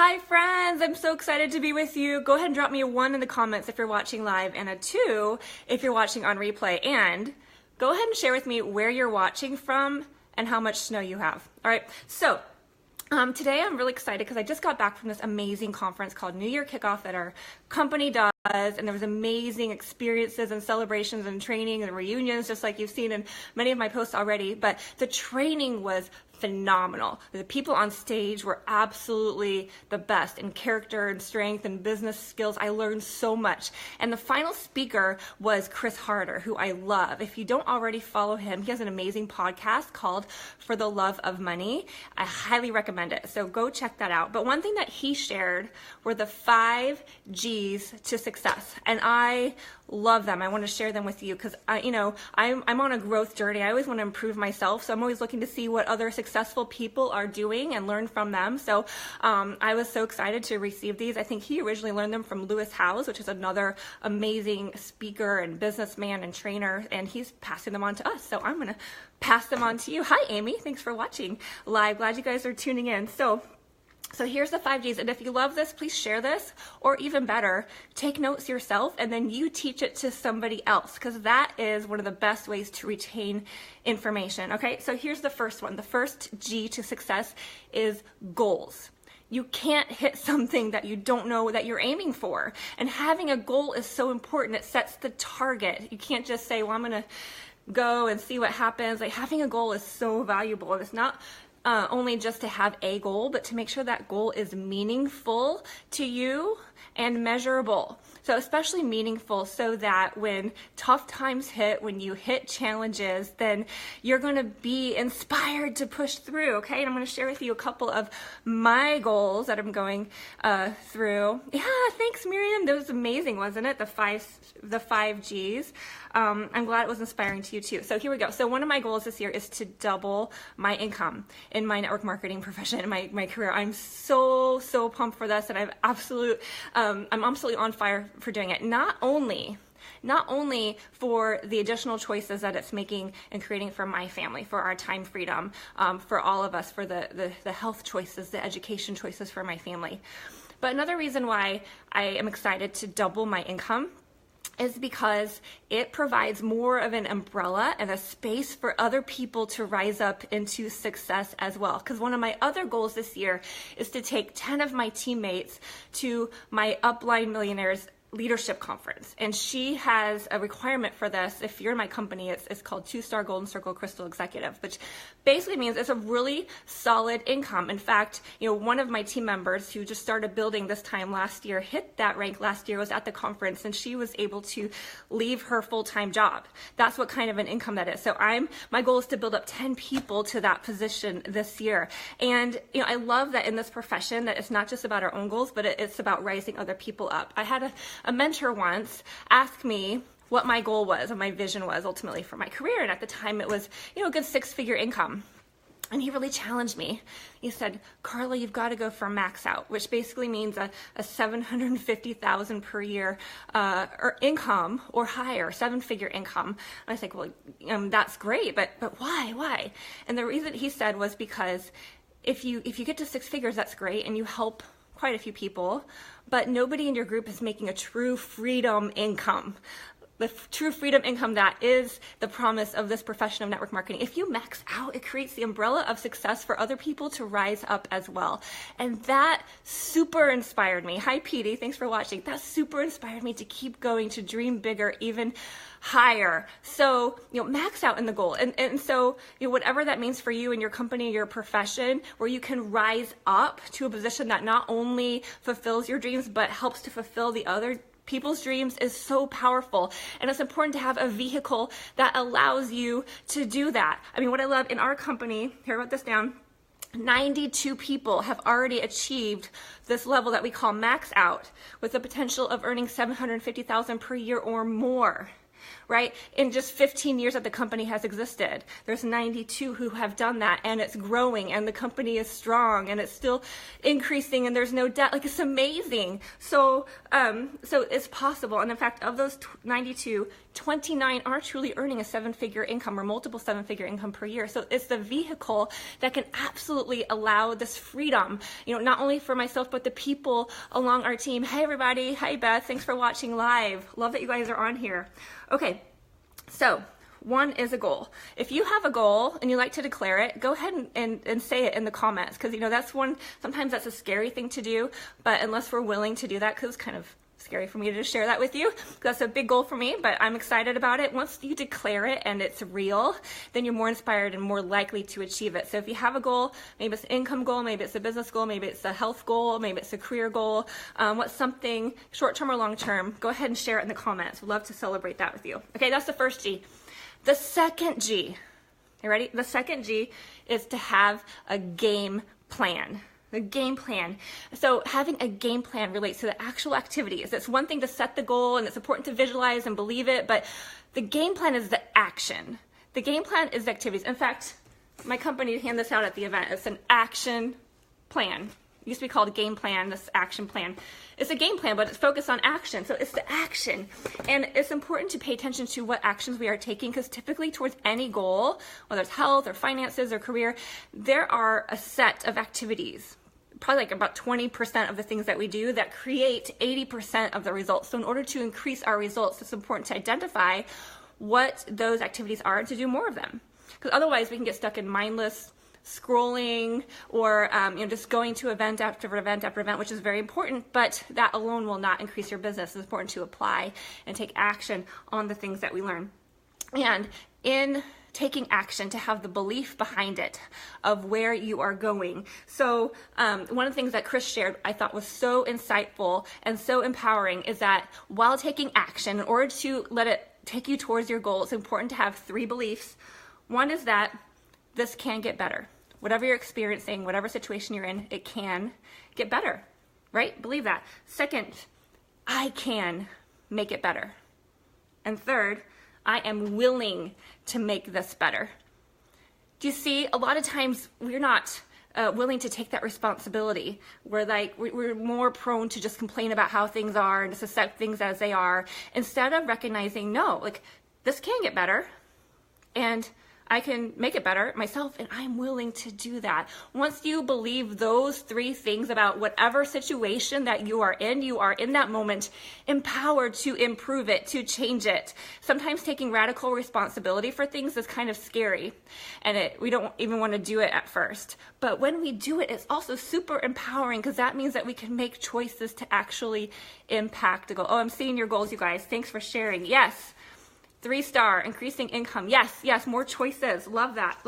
Hi friends, I'm so excited to be with you. Go ahead and drop me a 1 in the comments if you're watching live and a 2 if you're watching on replay. And go ahead and share with me where you're watching from and how much snow you have. All right, so today I'm really excited because I just got back from this amazing conference called New Year Kickoff that our company does, and there was amazing experiences and celebrations and training and reunions, just like you've seen in many of my posts already. But the training was phenomenal. The people on stage were absolutely the best in character and strength and business skills. I learned so much. And the final speaker was Chris Harder, who I love. If you don't already follow him, he has an amazing podcast called For the Love of Money. I highly recommend it. So go check that out. But one thing that he shared were the 5 G's to success. And I love them. I want to share them with you because I'm on a growth journey. I always want to improve myself. So I'm always looking to see what other successful people are doing and learn from them. So I was so excited to receive these. I think he originally learned them from Lewis Howes, which is another amazing speaker and businessman and trainer, and he's passing them on to us. So I'm going to pass them on to you. Hi, Amy. Thanks for watching live. Glad you guys are tuning in. So here's the 5 G's, and if you love this, please share this, or even better, take notes yourself, and then you teach it to somebody else, because that is one of the best ways to retain information, okay? So here's the first one. The first G to success is goals. You can't hit something that you don't know that you're aiming for, and having a goal is so important. It sets the target. You can't just say, well, I'm going to go and see what happens. Like, having a goal is so valuable, and it's not only just to have a goal, but to make sure that goal is meaningful to you and measurable. So especially meaningful so that when tough times hit, when you hit challenges, then you're going to be inspired to push through, okay? And I'm going to share with you a couple of my goals that I'm going through. Yeah, thanks, Miriam. That was amazing, wasn't it? The five G's. I'm glad it was inspiring to you too. So here we go. So one of my goals this year is to double my income in my network marketing profession, in my career. I'm so pumped for this, and I'm absolutely on fire for doing it. Not only for the additional choices that it's making and creating for my family, for our time freedom, for all of us, for the health choices, the education choices for my family. But another reason why I am excited to double my income is because it provides more of an umbrella and a space for other people to rise up into success as well. Because one of my other goals this year is to take 10 of my teammates to my Upline Millionaires Leadership Conference, and she has a requirement for this. If you're in my company, it's called 2-Star Golden Circle Crystal Executive, which basically means it's a really solid income. In fact, one of my team members who just started building this time last year hit that rank last year, was at the conference, and she was able to leave her full-time job. That's what kind of an income that is. So my goal is to build up 10 people to that position this year. And I love that in this profession that it's not just about our own goals, but it's about rising other people up. I had a mentor once ask me what my goal was and my vision was ultimately for my career, and at the time it was a good 6-figure income. And he really challenged me. He said, Carla, you've got to go for max out, which basically means a $750,000 per year or income or higher, 7-figure income. And I was like, well, that's great, but why? And the reason he said was because if you get to 6 figures, that's great, and you help quite a few people, but nobody in your group is making a true freedom income. The true freedom income that is the promise of this profession of network marketing. If you max out, it creates the umbrella of success for other people to rise up as well. And that super inspired me. Hi, Petey. Thanks for watching. That super inspired me to keep going, to dream bigger, even higher. So, max out in the goal. And so, whatever that means for you and your company, your profession, where you can rise up to a position that not only fulfills your dreams, but helps to fulfill the other people's dreams, is so powerful. And it's important to have a vehicle that allows you to do that. I mean, what I love in our company, here, I wrote this down, 92 people have already achieved this level that we call max out, with the potential of earning $750,000 per year or more. right? In just 15 years that the company has existed, there's 92 who have done that, and it's growing, and the company is strong, and it's still increasing, and there's no debt. Like, it's amazing. So it's possible. And in fact, of those 92, 29 are truly earning a 7-figure income or multiple 7-figure income per year. So it's the vehicle that can absolutely allow this freedom, not only for myself, but the people along our team. Hey, everybody. Hi, Beth. Thanks for watching live. Love that you guys are on here. Okay. So 1 is a goal. If you have a goal and you like to declare it, go ahead and say it in the comments, because that's one, sometimes that's a scary thing to do, but unless we're willing to do that, because it's kind of scary for me to just share that with you. That's a big goal for me, but I'm excited about it. Once you declare it and it's real, then you're more inspired and more likely to achieve it. So if you have a goal, maybe it's an income goal, maybe it's a business goal, maybe it's a health goal, maybe it's a career goal, what's something short-term or long-term, go ahead and share it in the comments. We'd love to celebrate that with you. Okay, that's the first G. The second G, you ready? The second G is to have a game plan. The game plan. So having a game plan relates to the actual activities. It's one thing to set the goal, and it's important to visualize and believe it, but the game plan is the action. The game plan is the activities. In fact, my company hand this out at the event. It's an action plan. It used to be called a game plan, this action plan. It's a game plan, but it's focused on action. So it's the action. And it's important to pay attention to what actions we are taking, because typically towards any goal, whether it's health or finances or career, there are a set of activities, probably like about 20% of the things that we do, that create 80% of the results. So in order to increase our results, it's important to identify what those activities are and to do more of them. Because otherwise we can get stuck in mindless scrolling or just going to event after event after event, which is very important, but that alone will not increase your business. It's important to apply and take action on the things that we learn. And in taking action, to have the belief behind it of where you are going. So one of the things that Chris shared I thought was so insightful and so empowering is that while taking action, in order to let it take you towards your goal, it's important to have 3 beliefs. One is that this can get better. Whatever you're experiencing, whatever situation you're in, it can get better, right? Believe that. Second, I can make it better. And third, I am willing to make this better. Do you see? A lot of times we're not willing to take that responsibility. We're more prone to just complain about how things are and just accept things as they are, instead of recognizing, no, this can get better, and I can make it better myself, and I'm willing to do that. Once you believe those 3 things about whatever situation that you are in that moment empowered to improve it, to change it. Sometimes taking radical responsibility for things is kind of scary, and we don't even want to do it at first. But when we do it, it's also super empowering, because that means that we can make choices to actually impact the goal. Oh, I'm seeing your goals, you guys. Thanks for sharing. Yes. 3-star, increasing income. Yes, more choices. Love that.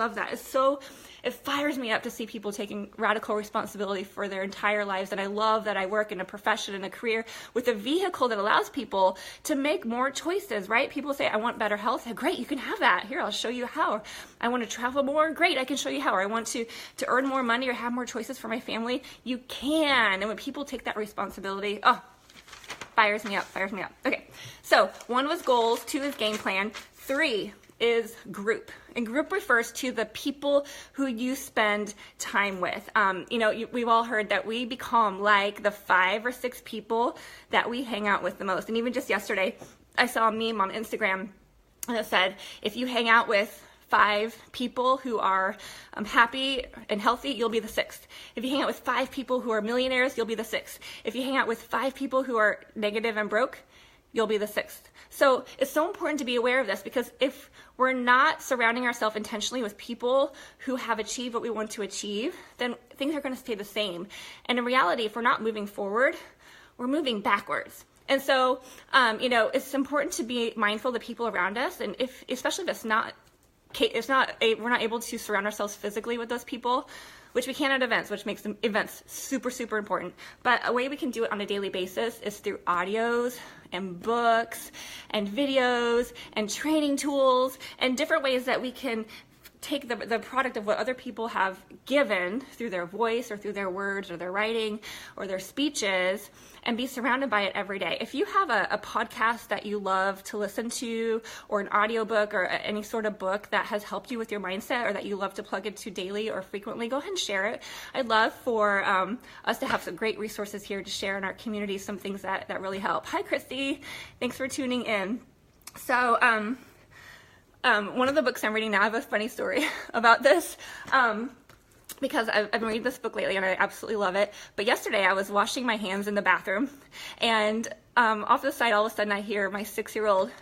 It fires me up to see people taking radical responsibility for their entire lives. And I love that I work in a profession and a career with a vehicle that allows people to make more choices, right? People say, I want better health. Great, you can have that. Here, I'll show you how. I want to travel more. Great, I can show you how. Or I want to earn more money or have more choices for my family. You can. And when people take that responsibility, fires me up. Okay, so 1 was goals, 2 is game plan, 3 is group. And group refers to the people who you spend time with. We've all heard that we become like the 5 or 6 people that we hang out with the most. And even just yesterday, I saw a meme on Instagram and it said, if you hang out with 5 people who are happy and healthy, you'll be the 6th. If you hang out with 5 people who are millionaires, you'll be the 6th. If you hang out with 5 people who are negative and broke, you'll be the 6th. So it's so important to be aware of this, because if we're not surrounding ourselves intentionally with people who have achieved what we want to achieve, then things are going to stay the same. And in reality, if we're not moving forward, we're moving backwards. And so, it's important to be mindful of the people around us. And especially if we're not able to surround ourselves physically with those people, which we can at events, which makes the events super, super important. But a way we can do it on a daily basis is through audios and books and videos and training tools and different ways that we can take the product of what other people have given through their voice or through their words or their writing or their speeches and be surrounded by it every day. If you have a podcast that you love to listen to, or an audiobook or any sort of book that has helped you with your mindset or that you love to plug into daily or frequently, go ahead and share it. I'd love for us to have some great resources here to share in our community, some things that really help. Hi, Christy. Thanks for tuning in. So, one of the books I'm reading now, I have a funny story about this, because I've been reading this book lately and I absolutely love it. But yesterday I was washing my hands in the bathroom, and off to the side, all of a sudden I hear my 6-year-old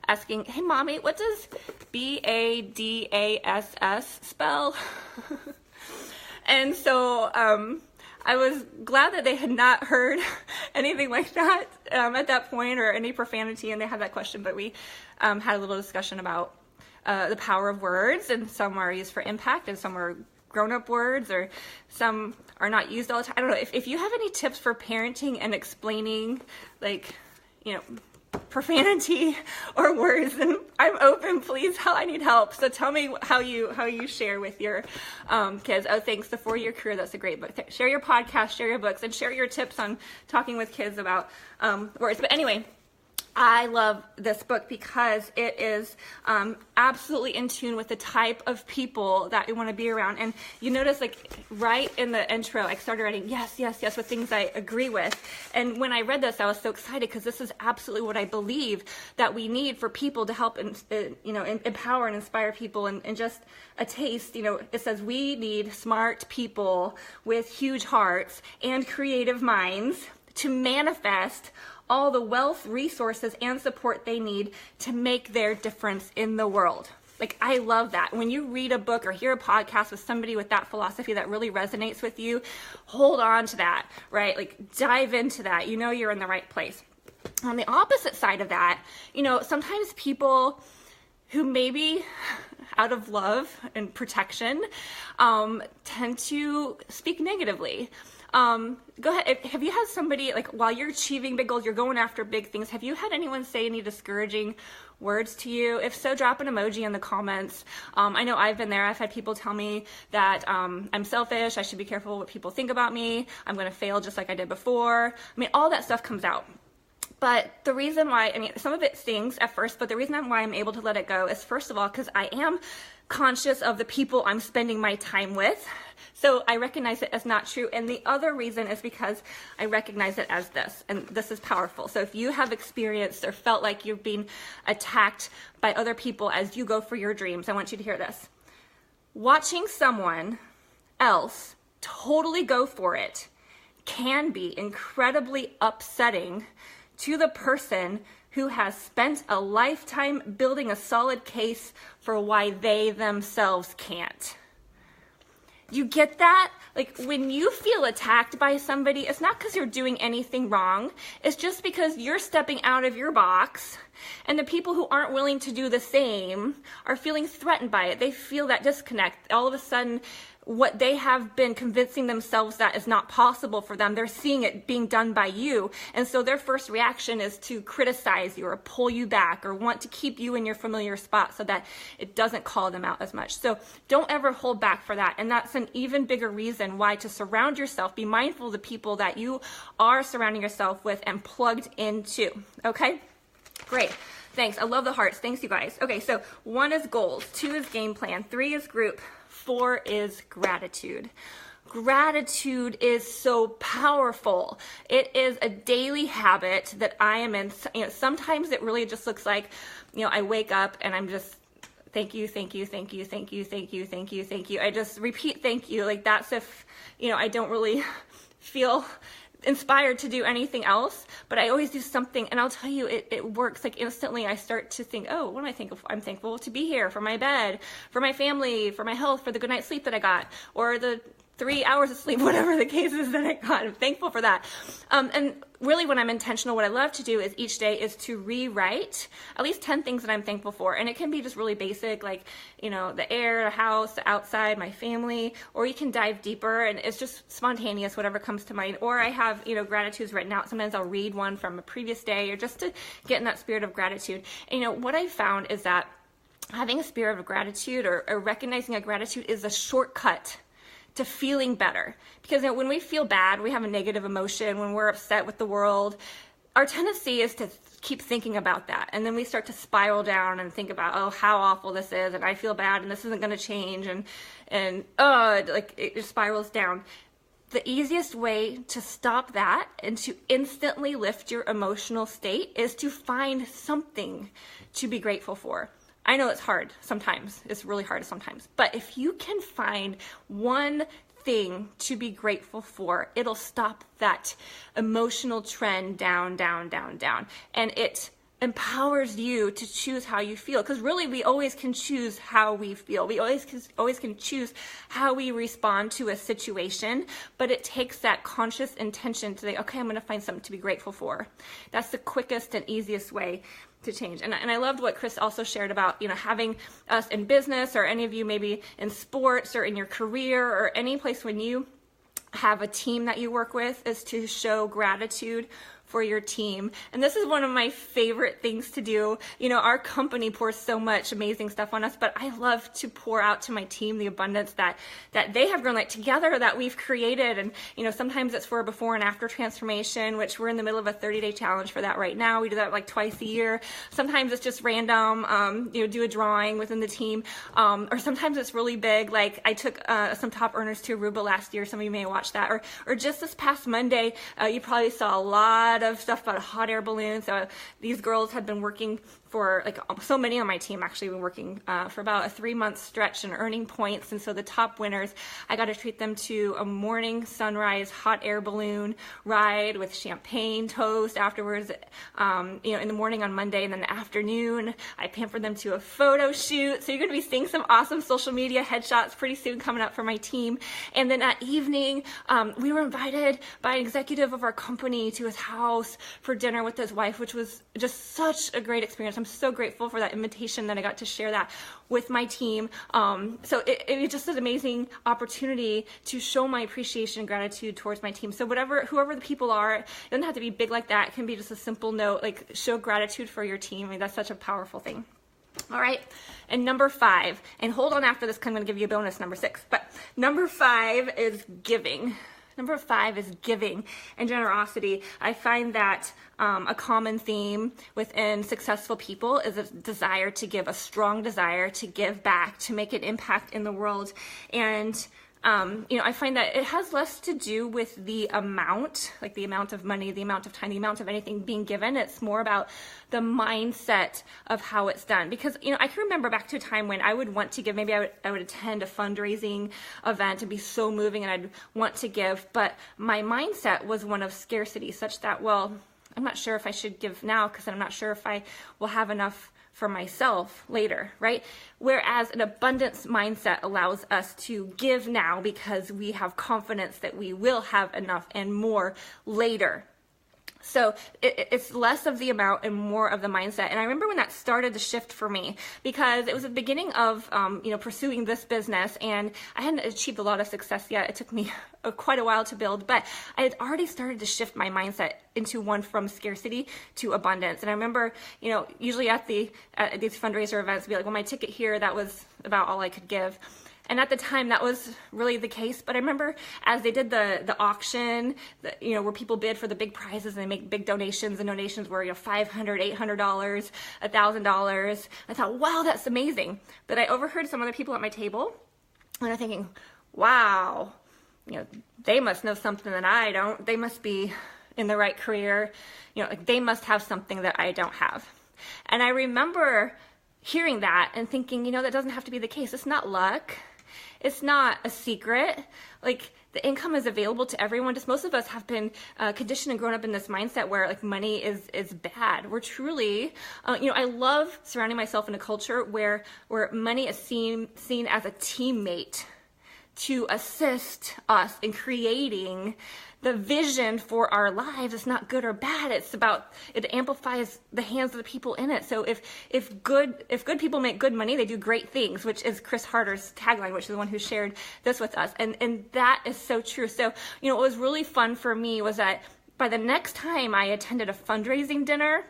asking, "Hey, Mommy, what does BADASS spell?" And so I was glad that they had not heard anything like that at that point, or any profanity, and they had that question. But we had a little discussion about the power of words, and some are used for impact and some are grown-up words, or some are not used all the time. I don't know. If you have any tips for parenting and explaining, like, profanity or words, and I'm open, please. I need help. So tell me how you share with your kids. Oh, thanks. The 4-Year Career. That's a great book. Share your podcast, share your books, and share your tips on talking with kids about words. But anyway, I love this book because it is absolutely in tune with the type of people that we want to be around. And you notice, like, right in the intro, I started writing yes with things I agree with. And when I read this, I was so excited because this is absolutely what I believe that we need for people to help, empower and inspire people. And just a taste, it says we need smart people with huge hearts and creative minds to manifest all the wealth, resources, and support they need to make their difference in the world. Like, I love that. When you read a book or hear a podcast with somebody with that philosophy that really resonates with you, hold on to that, right? Like, dive into that. You're in the right place. On the opposite side of that, sometimes people who maybe out of love and protection tend to speak negatively. Go ahead. Have you had somebody, like, while you're achieving big goals, you're going after big things, have you had anyone say any discouraging words to you? If so, drop an emoji in the comments. I know I've been there. I've had people tell me that I'm selfish, I should be careful what people think about me, I'm going to fail just like I did before. All that stuff comes out. But the reason why, some of it stings at first, but the reason why I'm able to let it go is, first of all, because I am conscious of the people I'm spending my time with. So I recognize it as not true. And the other reason is because I recognize it as this, and this is powerful. So if you have experienced or felt like you've been attacked by other people as you go for your dreams, I want you to hear this. Watching someone else totally go for it can be incredibly upsetting to the person who has spent a lifetime building a solid case for why they themselves can't. You get that? Like, when you feel attacked by somebody, it's not because you're doing anything wrong. It's just because you're stepping out of your box, and the people who aren't willing to do the same are feeling threatened by it. They feel that disconnect. All of a sudden, what they have been convincing themselves that is not possible for them, they're seeing it being done by you. And so their first reaction is to criticize you or pull you back or want to keep you in your familiar spot so that it doesn't call them out as much. So don't ever hold back for that. And that's an even bigger reason why to surround yourself, be mindful of the people that you are surrounding yourself with and plugged into. Okay? Great. Thanks. I love the hearts. Thanks, you guys. Okay, so 1 is goals, 2 is game plan, 3 is group, 4 is gratitude. Gratitude is so powerful. It is a daily habit that I am in. Sometimes it really just looks like, I wake up and I'm just, thank you, thank you, thank you, thank you, thank you, thank you, thank you. I just repeat thank you. Like, that's if, I don't really feel inspired to do anything else, but I always do something, and I'll tell you, it works. Like, instantly I start to think, oh, what am I thankful for? I'm thankful to be here, for my bed, for my family, for my health, for the good night's sleep that I got, or the 3 hours of sleep, whatever the case is that I got. I'm thankful for that. And really, when I'm intentional, what I love to do is each day is to rewrite at least 10 things that I'm thankful for. And it can be just really basic, like, the air, the house, the outside, my family, or you can dive deeper and it's just spontaneous, whatever comes to mind. Or I have, gratitudes written out. Sometimes I'll read one from a previous day or just to get in that spirit of gratitude. And, what I found is that having a spirit of gratitude or recognizing that gratitude is a shortcut to feeling better. Because when we feel bad, we have a negative emotion, when we're upset with the world, our tendency is to keep thinking about that. And then we start to spiral down and think about, oh, how awful this is, and I feel bad, and this isn't going to change, and like it spirals down. The easiest way to stop that and to instantly lift your emotional state is to find something to be grateful for. I know it's hard sometimes. It's really hard sometimes. But if you can find one thing to be grateful for, it'll stop that emotional trend down. And it empowers you to choose how you feel. Because really, we always can choose how we feel. We always can choose how we respond to a situation. But it takes that conscious intention to say, okay, I'm going to find something to be grateful for. That's the quickest and easiest way to change. And I loved what Chris also shared about, having us in business, or any of you maybe in sports or in your career or any place when you have a team that you work with, is to show gratitude for your team. And this is one of my favorite things to do. Our company pours so much amazing stuff on us, but I love to pour out to my team the abundance that they have grown, like together, that we've created. And, sometimes it's for a before and after transformation, which we're in the middle of a 30-day challenge for that right now. We do that like twice a year. Sometimes it's just random, do a drawing within the team. Or sometimes it's really big. Like I took some top earners to Aruba last year. Some of you may have watched that. Or just this past Monday, you probably saw a lot of stuff about hot air balloons. These girls had been working for, like, so many on my team actually been working for about a 3-month stretch and earning points. And so the top winners, I got to treat them to a morning sunrise hot air balloon ride with champagne toast afterwards, in the morning on Monday. And then the afternoon, I pampered them to a photo shoot. So you're going to be seeing some awesome social media headshots pretty soon coming up for my team. And then at evening, we were invited by an executive of our company to his house for dinner with his wife, which was just such a great experience. I'm so grateful for that invitation that I got to share that with my team. So it was just an amazing opportunity to show my appreciation and gratitude towards my team. So whoever the people are, it doesn't have to be big like that. It can be just a simple note, like show gratitude for your team. I mean, that's such a powerful thing. All right, and number 5, and hold on after this because I'm going to give you a bonus, number 6. But number 5 is giving. Number 5 is giving and generosity. I find that a common theme within successful people is a desire to give, a strong desire to give back, to make an impact in the world. And I find that it has less to do with the amount, like the amount of money, the amount of time, the amount of anything being given. It's more about the mindset of how it's done. Because, I can remember back to a time when I would want to give, maybe I would attend a fundraising event and be so moving and I'd want to give, but my mindset was one of scarcity, such that, well, I'm not sure if I should give now because I'm not sure if I will have enough for myself later, right? Whereas an abundance mindset allows us to give now because we have confidence that we will have enough and more later. So it's less of the amount and more of the mindset. And I remember when that started to shift for me, because it was the beginning of, pursuing this business, and I hadn't achieved a lot of success yet. It took me quite a while to build, but I had already started to shift my mindset into one from scarcity to abundance. And I remember, usually at these fundraiser events, be like, well, my ticket here, that was about all I could give. And at the time, that was really the case. But I remember as they did the auction, where people bid for the big prizes and they make big donations, and donations were, $500, $800, $1,000. I thought, wow, that's amazing. But I overheard some other people at my table, and I'm thinking, wow, they must know something that I don't. They must be in the right career. They must have something that I don't have. And I remember hearing that and thinking, that doesn't have to be the case. It's not luck. It's not a secret. Like, the income is available to everyone. Just most of us have been conditioned and grown up in this mindset where, like, money is bad. We're truly, I love surrounding myself in a culture where money is seen as a teammate to assist us in creating the vision for our lives. It's not good or bad. It's about, it amplifies the hands of the people in it. So if good people make good money, they do great things, which is Chris Harder's tagline, which is the one who shared this with us. And that is so true. So, what was really fun for me was that by the next time I attended a fundraising dinner,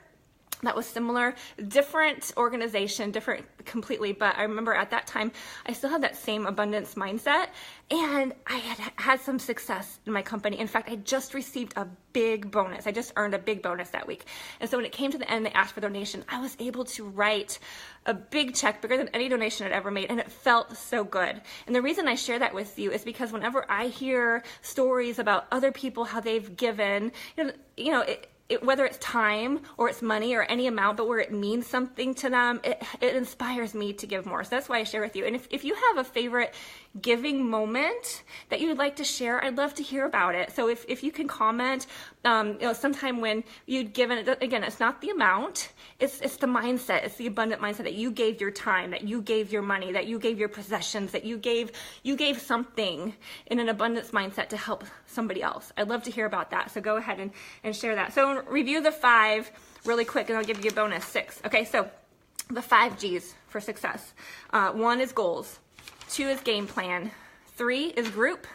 that was similar, different organization, different completely, but I remember at that time I still had that same abundance mindset, and I had some success in my company. In fact, I just received a big bonus. I just earned a big bonus that week. And so when it came to the end, they asked for donation. I was able to write a big check, bigger than any donation I'd ever made, and it felt so good. And the reason I share that with you is because whenever I hear stories about other people, how they've given, whether it's time or it's money or any amount, but where it means something to them, it inspires me to give more. So that's why I share with you. And if you have a favorite giving moment that you would like to share, I'd love to hear about it. So if you can comment, sometime when you'd given, again, it's not the amount, it's the mindset, it's the abundant mindset that you gave your time, that you gave your money, that you gave your possessions, that you gave something in an abundance mindset to help somebody else. I'd love to hear about that. So go ahead and share that. So review the 5 really quick, and I'll give you a bonus 6. Okay, so the 5 G's for success. 1 is goals. 2 is game plan. 3 is group.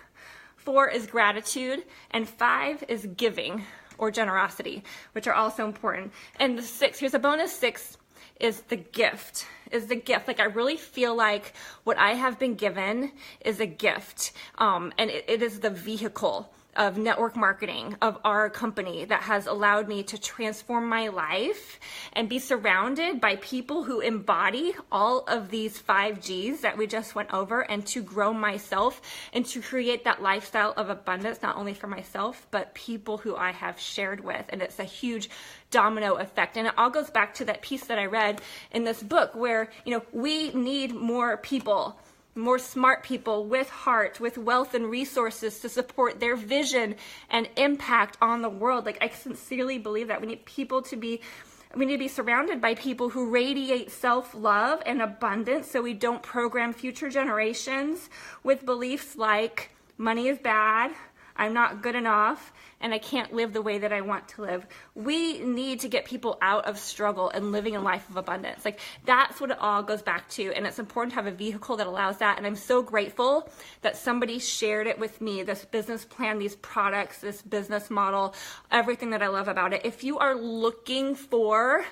4 is gratitude. And 5 is giving or generosity, which are also important. And the 6, here's a bonus 6, is the gift. Like, I really feel like what I have been given is a gift. And it is the vehicle of network marketing of our company that has allowed me to transform my life and be surrounded by people who embody all of these 5 G's that we just went over, and to grow myself and to create that lifestyle of abundance, not only for myself, but people who I have shared with. And it's a huge domino effect. And it all goes back to that piece that I read in this book where, we need more people, more smart people with heart, with wealth and resources to support their vision and impact on the world. Like, I sincerely believe that we need to be surrounded by people who radiate self-love and abundance, so we don't program future generations with beliefs like money is bad, I'm not good enough, and I can't live the way that I want to live. We need to get people out of struggle and living a life of abundance. Like, that's what it all goes back to, and it's important to have a vehicle that allows that. And I'm so grateful that somebody shared it with me, this business plan, these products, this business model, everything that I love about it. If you are looking for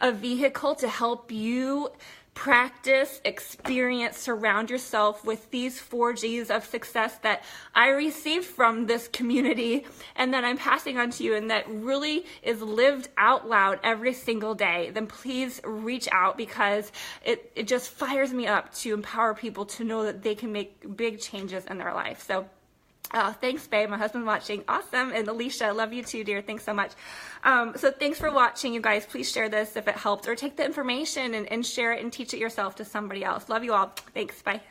a vehicle to help you practice, experience, surround yourself with these 4 G's of success that I received from this community and that I'm passing on to you, and that really is lived out loud every single day, then please reach out, because it just fires me up to empower people to know that they can make big changes in their life. So thanks, babe. My husband's watching. Awesome. And Alicia, I love you too, dear. Thanks so much. So thanks for watching, you guys. Please share this if it helped, or take the information and share it and teach it yourself to somebody else. Love you all. Thanks. Bye.